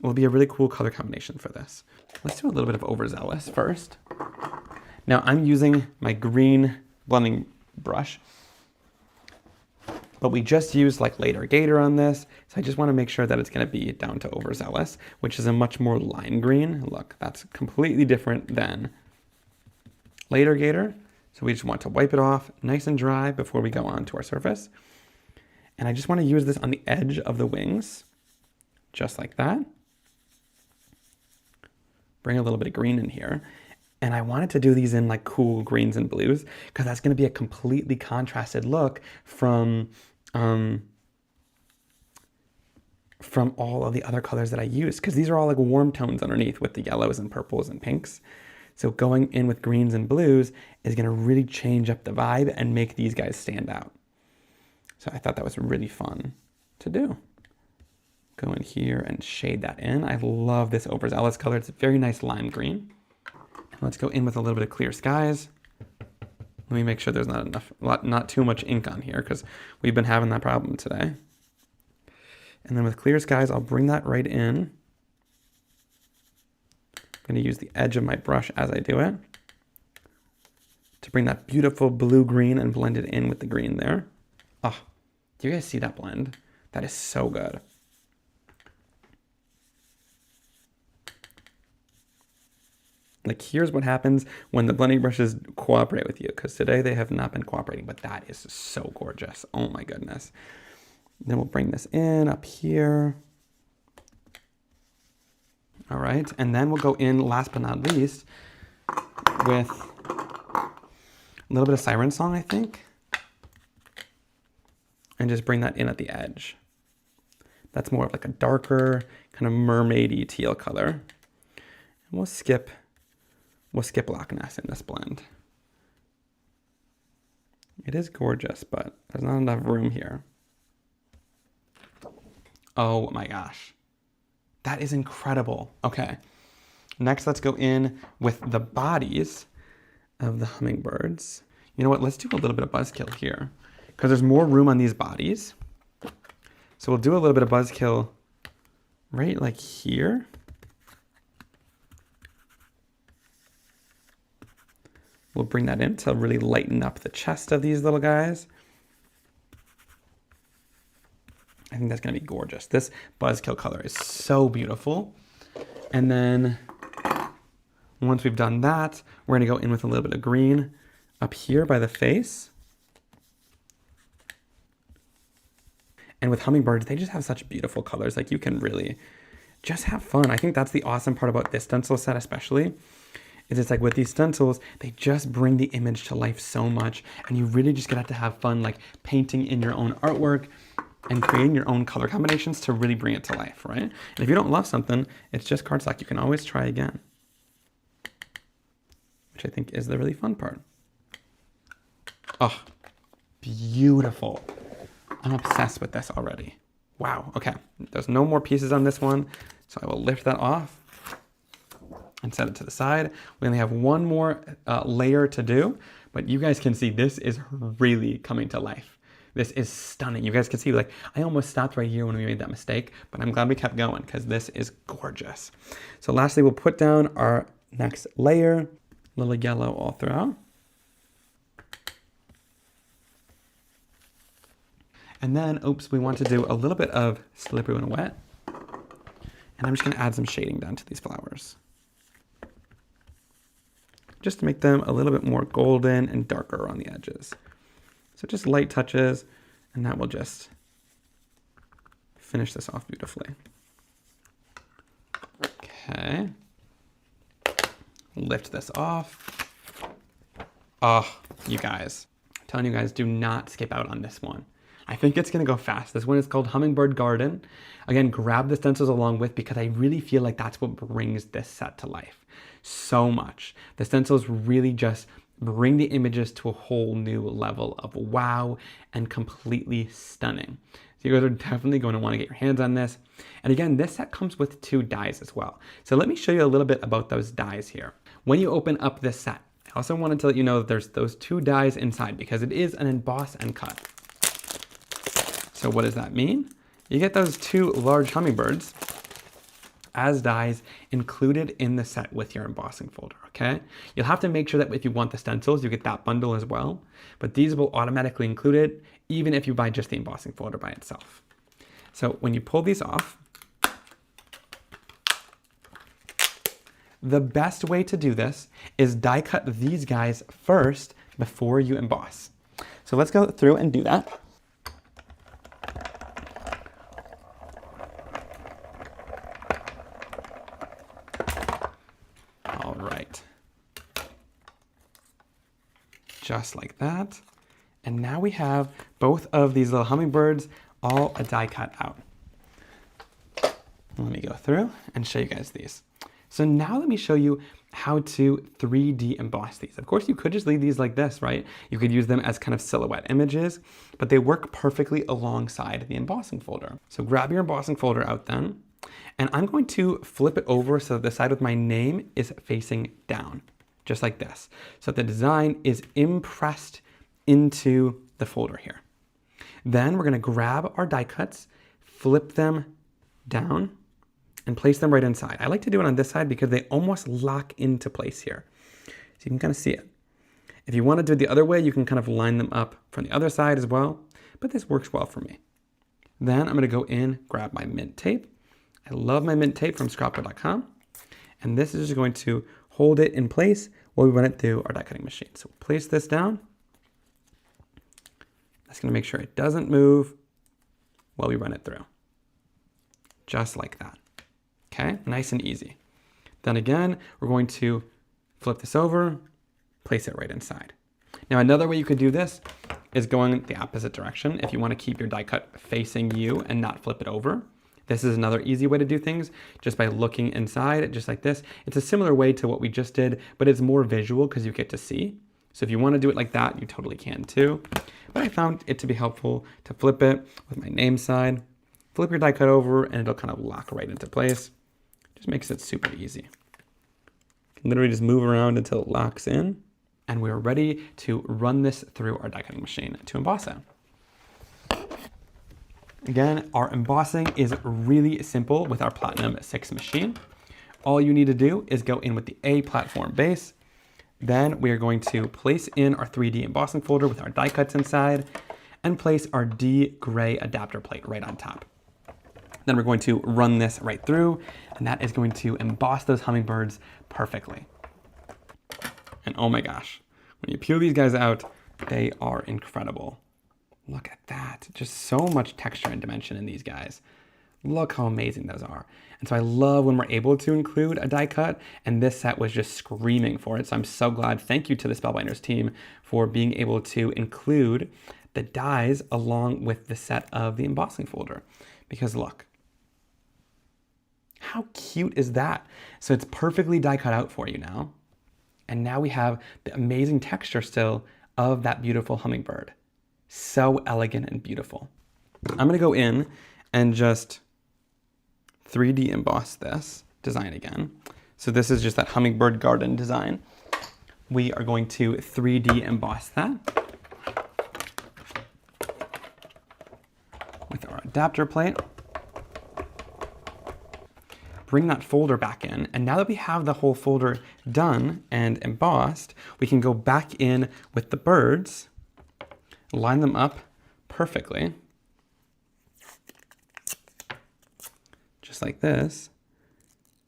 will be a really cool color combination for this. Let's do a little bit of Overzealous first. Now I'm using my green blending brush, but we just used like Later Gator on this, so I just want to make sure that it's going to be down to Overzealous, which is a much more lime green. Look, that's completely different than Later Gator, so we just want to wipe it off nice and dry before we go on to our surface. And I just want to use this on the edge of the wings, just like that. Bring a little bit of green in here. And I wanted to do these in like cool greens and blues, because that's going to be a completely contrasted look from all of the other colors that I use, because these are all like warm tones underneath with the yellows and purples and pinks. So going in with greens and blues is going to really change up the vibe and make these guys stand out. So I thought that was really fun to do. Go in here and shade that in. I love this Overzealous color. It's a very nice lime green. Let's go in with a little bit of Clear Skies. Let me make sure there's not too much ink on here because we've been having that problem today. And then with Clear Skies, I'll bring that right in. I'm going to use the edge of my brush as I do it to bring that beautiful blue-green and blend it in with the green there. Oh, do you guys see that blend? That is so good. Like, here's what happens when the blending brushes cooperate with you, because today they have not been cooperating, but that is so gorgeous. Oh my goodness. Then we'll bring this in up here. All right, and then we'll go in, last but not least, with a little bit of Siren Song, I think, and just bring that in at the edge. That's more of like a darker, kind of mermaidy teal color. And we'll skip Loch Ness in this blend. It is gorgeous, but there's not enough room here. Oh my gosh. That is incredible. Okay. Next, let's go in with the bodies of the hummingbirds. You know what? Let's do a little bit of buzzkill here because there's more room on these bodies. So we'll do a little bit of buzzkill right like here. We'll bring that in to really lighten up the chest of these little guys. I think that's gonna be gorgeous. This buzzkill color is so beautiful. And then once we've done that, we're gonna go in with a little bit of green up here by the face. And with hummingbirds, they just have such beautiful colors. Like, you can really just have fun. I think that's the awesome part about this stencil set especially, is it's like with these stencils, they just bring the image to life so much, and you really just get to have fun, like painting in your own artwork and creating your own color combinations to really bring it to life, right? And if you don't love something, it's just cardstock. You can always try again, which I think is the really fun part. Oh, beautiful. I'm obsessed with this already. Wow, okay. There's no more pieces on this one, so I will lift that off and set it to the side. We only have one more layer to do, but you guys can see this is really coming to life. This is stunning. You guys can see, like, I almost stopped right here when we made that mistake, but I'm glad we kept going because this is gorgeous. So lastly, we'll put down our next layer, a little yellow all throughout. And then, oops, we want to do a little bit of slippery when wet. And I'm just gonna add some shading down to these flowers, just to make them a little bit more golden and darker around the edges. So just light touches, and that will just finish this off beautifully. Okay. Lift this off. Oh, you guys. I'm telling you guys, do not skip out on this one. I think it's gonna go fast. This one is called Hummingbird Garden. Again, grab the stencils along with, because I really feel like that's what brings this set to life so much. The stencils really just bring the images to a whole new level of wow and completely stunning. So you guys are definitely going to want to get your hands on this. And again, this set comes with 2 dies as well. So let me show you a little bit about those dies here. When you open up this set, I also wanted to let you know that there's those 2 dies inside, because it is an emboss and cut. So what does that mean? You get those 2 large hummingbirds as dies included in the set with your embossing folder, okay? You'll have to make sure that if you want the stencils, you get that bundle as well, but these will automatically include it even if you buy just the embossing folder by itself. So when you pull these off, the best way to do this is die cut these guys first before you emboss. So let's go through and do that. Just like that. And now we have both of these little hummingbirds all a die cut out. Let me go through and show you guys these. So now let me show you how to 3D emboss these. Of course, you could just leave these like this, right? You could use them as kind of silhouette images, but they work perfectly alongside the embossing folder. So grab your embossing folder out then, and I'm going to flip it over so the side with my name is facing down. just like this. So the design is impressed into the folder here. Then we're gonna grab our die cuts, flip them down, and place them right inside. I like to do it on this side because they almost lock into place here. So you can kind of see it. If you want to do it the other way, you can kind of line them up from the other side as well, but this works well for me. Then I'm gonna go in, grab my mint tape. I love my mint tape from scrapbook.com. And this is just going to hold it in place while we run it through our die cutting machine. So place this down. That's gonna make sure it doesn't move while we run it through. Just like that. Okay, nice and easy. Then again, we're going to flip this over, place it right inside. Now another way you could do this is going the opposite direction. If you want to keep your die cut facing you and not flip it over, this is another easy way to do things, just by looking inside, just like this. It's a similar way to what we just did, but it's more visual because you get to see. So if you want to do it like that, you totally can too. But I found it to be helpful to flip it with my name side, flip your die cut over, and it'll kind of lock right into place. Just makes it super easy. You can literally just move around until it locks in, and we're ready to run this through our die cutting machine to emboss it. Again, our embossing is really simple with our Platinum 6 machine. All you need to do is go in with the A platform base. Then we are going to place in our 3D embossing folder with our die cuts inside and place our D gray adapter plate right on top. Then we're going to run this right through, and that is going to emboss those hummingbirds perfectly. And oh my gosh, when you peel these guys out, they are incredible. Look at that, just so much texture and dimension in these guys. Look how amazing those are. And so I love when we're able to include a die cut, and this set was just screaming for it. So I'm so glad, thank you to the Spellbinders team for being able to include the dies along with the set of the embossing folder. Because look, how cute is that? So it's perfectly die cut out for you now. And now we have the amazing texture still of that beautiful hummingbird. So elegant and beautiful. I'm gonna go in and just 3D emboss this design again. So this is just that hummingbird garden design. We are going to 3D emboss that with our adapter plate. Bring that folder back in, and now that we have the whole folder done and embossed, we can go back in with the birds, line them up perfectly, just like this.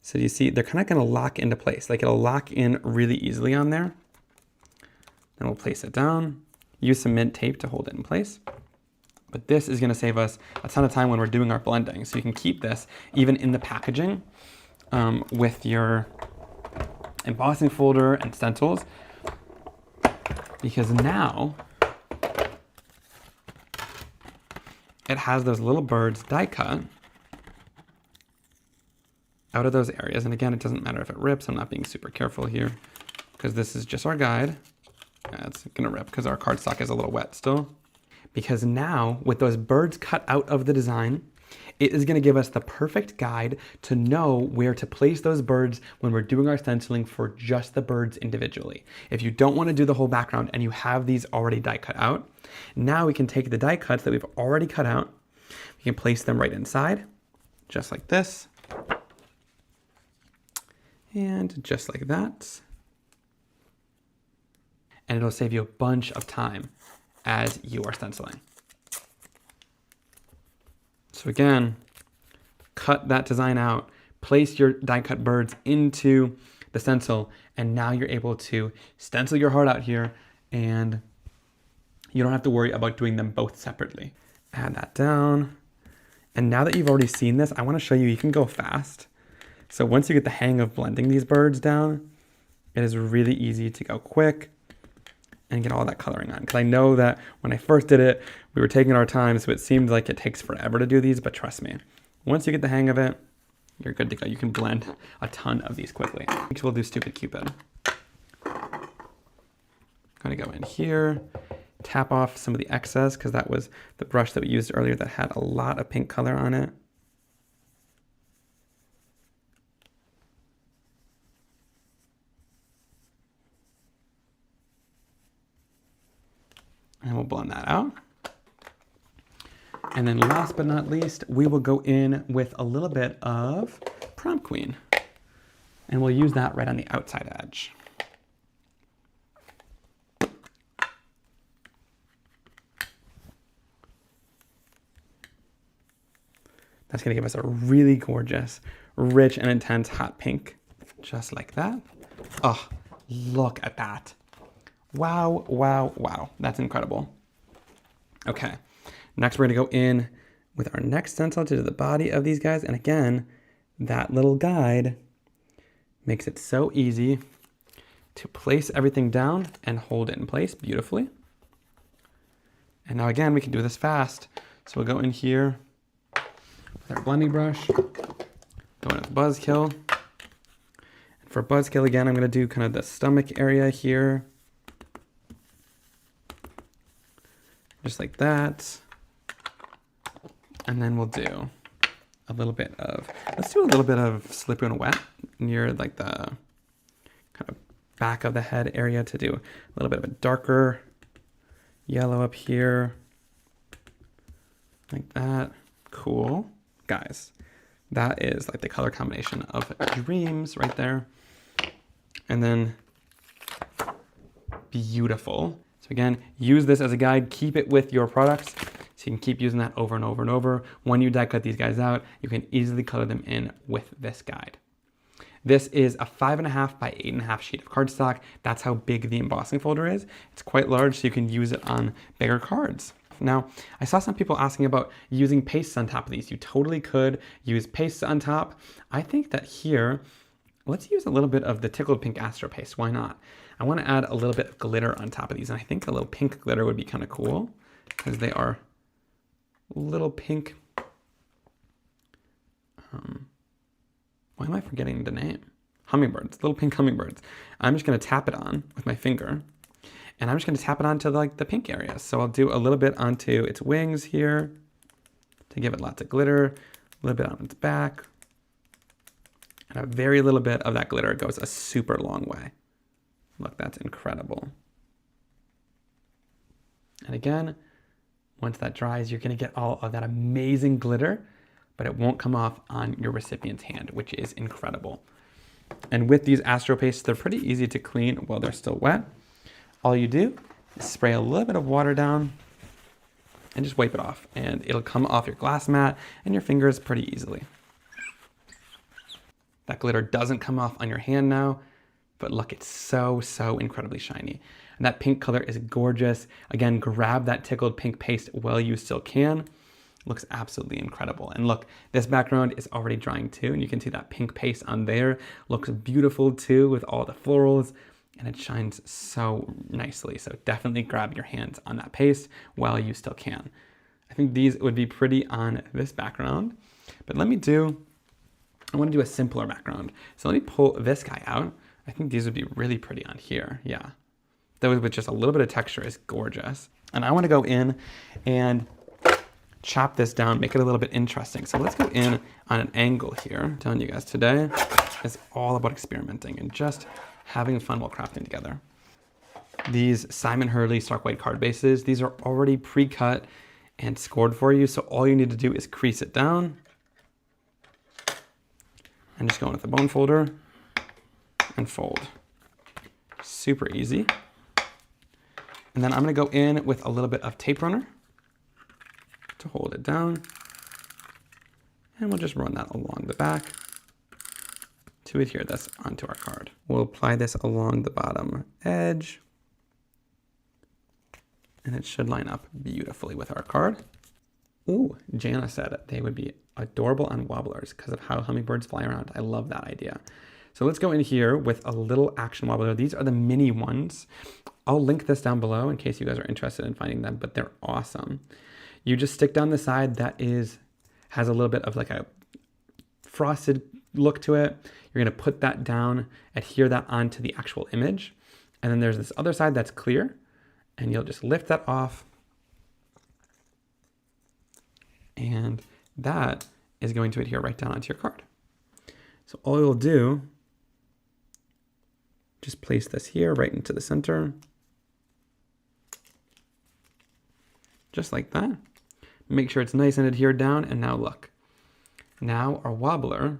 So you see, they're kind of gonna lock into place, like it'll lock in really easily on there. Then we'll place it down, use some mint tape to hold it in place. But this is gonna save us a ton of time when we're doing our blending. So you can keep this even in the packaging with your embossing folder and stencils, because now it has those little birds die cut out of those areas. And again, it doesn't matter if it rips. I'm not being super careful here because this is just our guide. It's gonna rip because our cardstock is a little wet still. Because now, with those birds cut out of the design, it is gonna give us the perfect guide to know where to place those birds when we're doing our stenciling for just the birds individually. If you don't wanna do the whole background and you have these already die cut out, now we can take the die cuts that we've already cut out, we can place them right inside, just like this, and just like that. And it'll save you a bunch of time as you are stenciling. So again, cut that design out, place your die cut birds into the stencil, and now you're able to stencil your heart out here, and you don't have to worry about doing them both separately. Add that down. And now that you've already seen this, I want to show you can go fast. So once you get the hang of blending these birds down, it is really easy to go quick and get all that coloring on. Because I know that when I first did it, we were taking our time, so it seemed like it takes forever to do these, but trust me, once you get the hang of it, you're good to go. You can blend a ton of these quickly. Next, we'll do Stupid Cupid. Gonna go in here, tap off some of the excess, because that was the brush that we used earlier that had a lot of pink color on it. And we'll blend that out. And then last but not least, we will go in with a little bit of Prom Queen. And we'll use that right on the outside edge. That's gonna give us a really gorgeous, rich and intense hot pink, just like that. Oh, look at that. Wow, wow, wow, that's incredible. Okay, next we're gonna go in with our next stencil to the body of these guys. And again, that little guide makes it so easy to place everything down and hold it in place beautifully. And now again, we can do this fast. So we'll go in here with our blending brush, go in with Buzzkill. And for Buzzkill again, I'm gonna do kind of the stomach area here. Just like that. And then we'll do a little bit of, let's do a little bit of slippery and wet near like the kind of back of the head area to do a little bit of a darker yellow up here. Like that. Cool. Guys, that is like the color combination of dreams right there. And then beautiful. So again, use this as a guide, keep it with your products so you can keep using that over and over and over. When you die cut these guys out, you can easily color them in with this guide. This is a 5.5 by 8.5 sheet of cardstock. That's how big the embossing folder is. It's quite large, so you can use it on bigger cards. Now, I saw some people asking about using pastes on top of these. You totally could use pastes on top. I think that here, let's use a little bit of the Tickled Pink Astro paste. Why not? I want to add a little bit of glitter on top of these, and I think a little pink glitter would be kind of cool because they are little pink. Why am I forgetting the name? Hummingbirds, little pink hummingbirds. I'm just going to tap it on with my finger, and I'm just going to tap it onto like the pink areas. So I'll do a little bit onto its wings here to give it lots of glitter, a little bit on its back, and a very little bit of that glitter goes a super long way. Look, that's incredible. And again, once that dries, you're gonna get all of that amazing glitter, but it won't come off on your recipient's hand, which is incredible. And with these Astro pastes, they're pretty easy to clean while they're still wet. All you do is spray a little bit of water down and just wipe it off, and it'll come off your glass mat and your fingers pretty easily. That glitter doesn't come off on your hand now, but look, it's so, so incredibly shiny. And that pink color is gorgeous. Again, grab that Tickled Pink paste while you still can. Looks absolutely incredible. And look, this background is already drying too, and you can see that pink paste on there. Looks beautiful too with all the florals, and it shines so nicely. So definitely grab your hands on that paste while you still can. I think these would be pretty on this background, but I want to do a simpler background. So let me pull this guy out. I think these would be really pretty on here, yeah. Those with just a little bit of texture is gorgeous. And I want to go in and chop this down, make it a little bit interesting. So let's go in on an angle here. I'm telling you guys, today is all about experimenting and just having fun while crafting together. These Simon Hurley Stark White card bases, these are already pre-cut and scored for you. So all you need to do is crease it down and just go in with the bone folder and fold. Super easy. And then I'm gonna go in with a little bit of tape runner to hold it down. And we'll just run that along the back to adhere this onto our card. We'll apply this along the bottom edge, and it should line up beautifully with our card. Ooh, Jana said they would be adorable on wobblers because of how hummingbirds fly around. I love that idea. So let's go in here with a little action wobbler. These are the mini ones. I'll link this down below in case you guys are interested in finding them, but they're awesome. You just stick down the side that has a little bit of like a frosted look to it. You're gonna put that down, adhere that onto the actual image. And then there's this other side that's clear, and you'll just lift that off. And that is going to adhere right down onto your card. So all you'll do, just place this here right into the center. just like that. Make sure it's nice and adhered down, and now look. Now our wobbler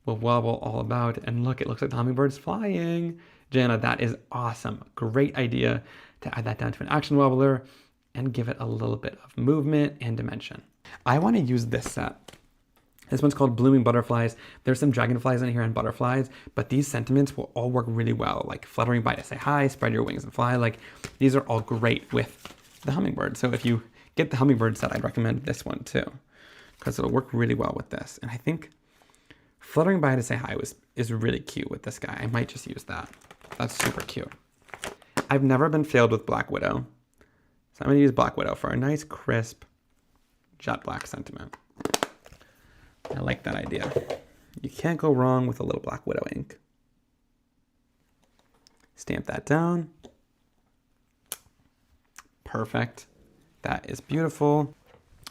will wobble all about, and look, it looks like the hummingbird's flying. Jana, that is awesome. Great idea to add that down to an action wobbler and give it a little bit of movement and dimension. I want to use this set. This one's called Blooming Butterflies. There's some dragonflies in here and butterflies, but these sentiments will all work really well, like fluttering by to say hi, spread your wings and fly. Like, these are all great with the hummingbird. So if you get the hummingbird set, I'd recommend this one too, because it'll work really well with this. And I think fluttering by to say hi is really cute with this guy. I might just use that. That's super cute. I've never been failed with Black Widow, so I'm gonna use Black Widow for a nice crisp jet black sentiment. I like that idea. You can't go wrong with a little Black Widow ink. Stamp that down. Perfect. That is beautiful.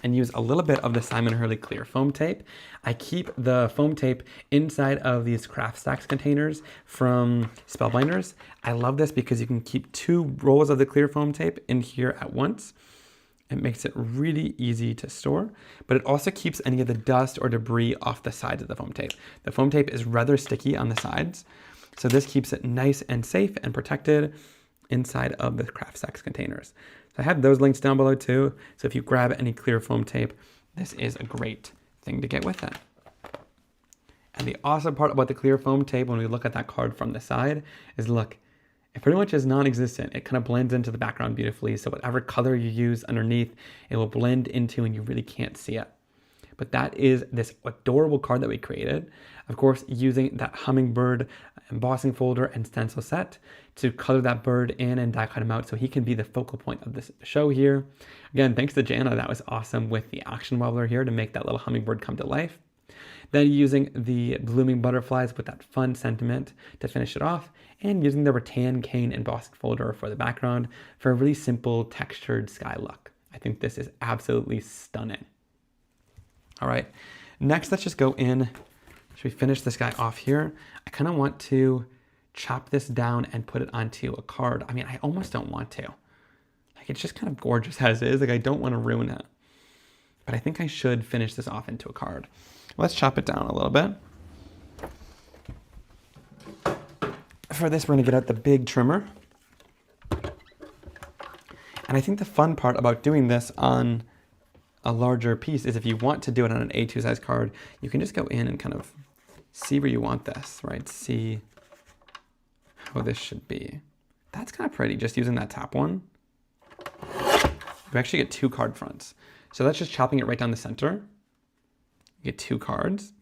And use a little bit of the Simon Hurley clear foam tape. I keep the foam tape inside of these craft Stax containers from Spellbinders. I love this because you can keep 2 rolls of the clear foam tape in here at once. It makes it really easy to store, but it also keeps any of the dust or debris off the sides of the foam tape. The foam tape is rather sticky on the sides, so this keeps it nice and safe and protected inside of the craft Stax containers. So I have those links down below too, so if you grab any clear foam tape, this is a great thing to get with it. And the awesome part about the clear foam tape when we look at that card from the side is, look, it pretty much is non-existent. It kind of blends into the background beautifully. So whatever color you use underneath, it will blend into and you really can't see it. But that is this adorable card that we created. Of course, using that Hummingbird embossing folder and stencil set to color that bird in and die cut him out so he can be the focal point of this show here. Again, thanks to Jana, that was awesome with the action wobbler here to make that little hummingbird come to life. Then using the blooming butterflies with that fun sentiment to finish it off, and using the rattan cane embossed folder for the background for a really simple textured sky look. I think this is absolutely stunning. All right, next let's just go in. Should we finish this guy off here? I kind of want to chop this down and put it onto a card. I mean, I almost don't want to. Like, it's just kind of gorgeous as is. Like, I don't want to ruin it. But I think I should finish this off into a card. Let's chop it down a little bit. For this, we're gonna get out the big trimmer. And I think the fun part about doing this on a larger piece is if you want to do it on an A2 size card, you can just go in and kind of see where you want this, right? See how this should be. That's kind of pretty, just using that top one. We actually get 2 card fronts. So that's just chopping it right down the center. You get 2 cards.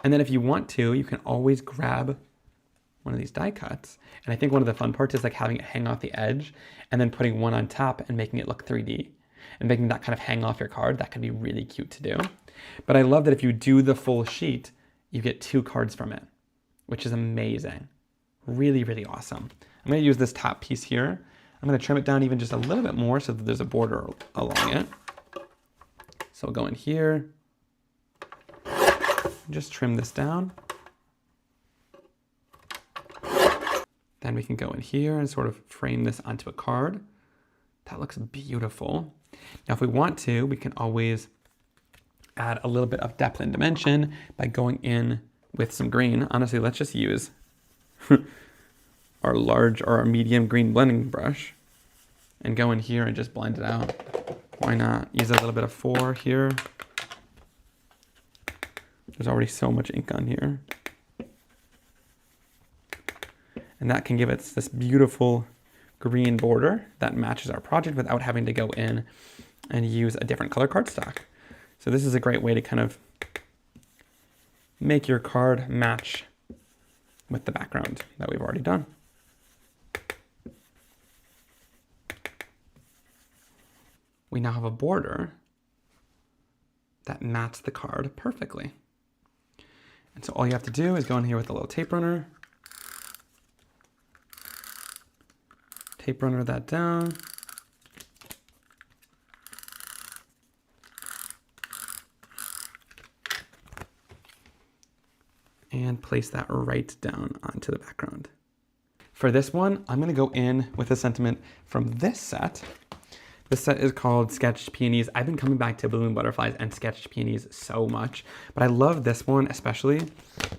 And then if you want to, you can always grab one of these die cuts. And I think one of the fun parts is like having it hang off the edge and then putting one on top and making it look 3D and making that kind of hang off your card. That can be really cute to do. But I love that if you do the full sheet, you get 2 cards from it, which is amazing. Really, really awesome. I'm gonna use this top piece here. I'm gonna trim it down even just a little bit more so that there's a border along it. So I'll go in here, just trim this down. Then we can go in here and sort of frame this onto a card. That looks beautiful. Now, if we want to, we can always add a little bit of depth and dimension by going in with some green. Honestly, let's just use our large or our medium green blending brush and go in here and just blend it out. Why not? Use a little bit of 4 here. There's already so much ink on here. And that can give us this beautiful green border that matches our project without having to go in and use a different color cardstock. So this is a great way to kind of make your card match with the background that we've already done. We now have a border that matches the card perfectly. And so all you have to do is go in here with a little tape runner, that down. And place that right down onto the background. For this one, I'm gonna go in with a sentiment from this set. This set is called Sketched Peonies. I've been coming back to balloon butterflies and sketched peonies so much, but I love this one especially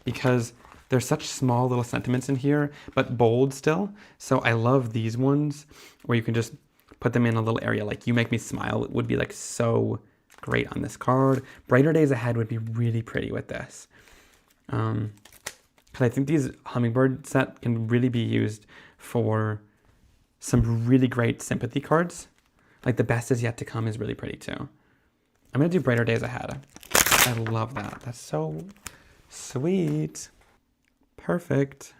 because there's such small little sentiments in here, but bold still. So I love these ones where you can just put them in a little area. Like You Make Me Smile would be like so great on this card. Brighter Days Ahead would be really pretty with this. Because I think these Hummingbird set can really be used for some really great sympathy cards. Like The Best Is Yet to Come is really pretty too. I'm going to do Brighter Days Ahead. I love that. That's so sweet. Perfect.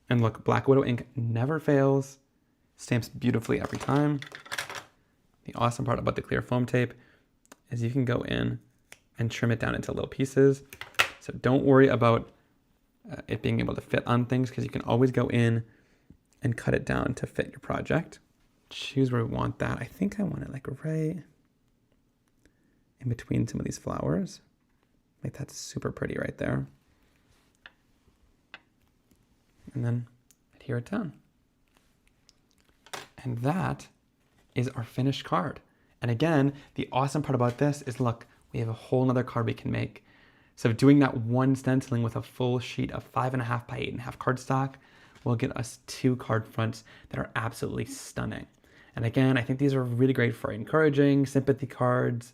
And look, Black Widow ink never fails. Stamps beautifully every time. The awesome part about the clear foam tape is you can go in and trim it down into little pieces. So don't worry about it being able to fit on things because you can always go in and cut it down to fit your project. Choose where we want that. I think I want it like right in between some of these flowers. Like that's super pretty right there. And then adhere it down. And that is our finished card. And again, the awesome part about this is look, we have a whole nother card we can make. So doing that one stenciling with a full sheet of 5.5 by 8.5 cardstock will get us 2 card fronts that are absolutely stunning. And again, I think these are really great for encouraging, sympathy cards,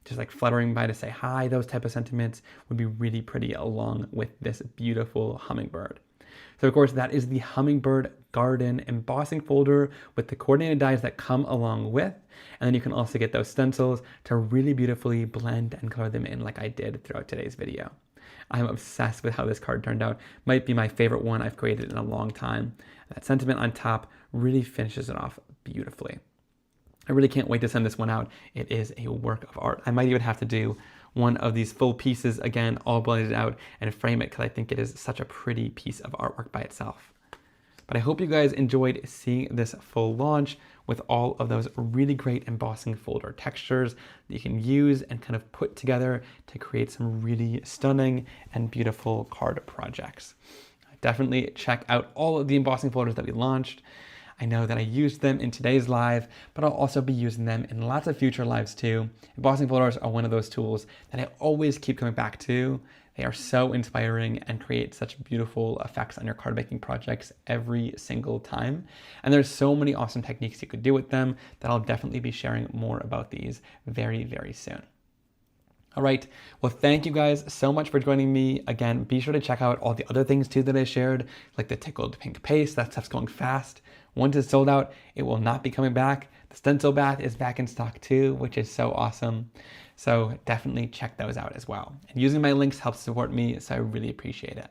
just like fluttering by to say hi, those type of sentiments would be really pretty along with this beautiful hummingbird. So of course, that is the Hummingbird Garden embossing folder with the coordinated dies that come along with. And then you can also get those stencils to really beautifully blend and color them in like I did throughout today's video. I'm obsessed with how this card turned out. Might be my favorite one I've created in a long time. That sentiment on top really finishes it off beautifully. I really can't wait to send this one out. It is a work of art. I might even have to do one of these full pieces again, all blended out and frame it because I think it is such a pretty piece of artwork by itself. But I hope you guys enjoyed seeing this full launch with all of those really great embossing folder textures that you can use and kind of put together to create some really stunning and beautiful card projects. Definitely check out all of the embossing folders that we launched. I know that I used them in today's live, but I'll also be using them in lots of future lives too. Embossing folders are one of those tools that I always keep coming back to. They are so inspiring and create such beautiful effects on your card making projects every single time. And there's so many awesome techniques you could do with them that I'll definitely be sharing more about these very, very soon. All right, well, thank you guys so much for joining me. Again, be sure to check out all the other things too that I shared, like the Tickled pink paste. That stuff's going fast. Once it's sold out, it will not be coming back. The stencil bath is back in stock too, which is so awesome. So definitely check those out as well. And using my links helps support me, so I really appreciate it.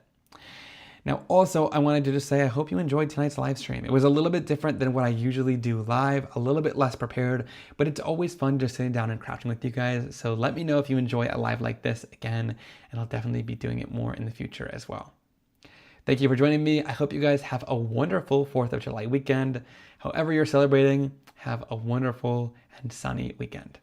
Now, also, I wanted to just say I hope you enjoyed tonight's live stream. It was a little bit different than what I usually do live, a little bit less prepared, but it's always fun just sitting down and crafting with you guys. So let me know if you enjoy a live like this again, and I'll definitely be doing it more in the future as well. Thank you for joining me. I hope you guys have a wonderful 4th of July weekend. However you're celebrating, have a wonderful and sunny weekend.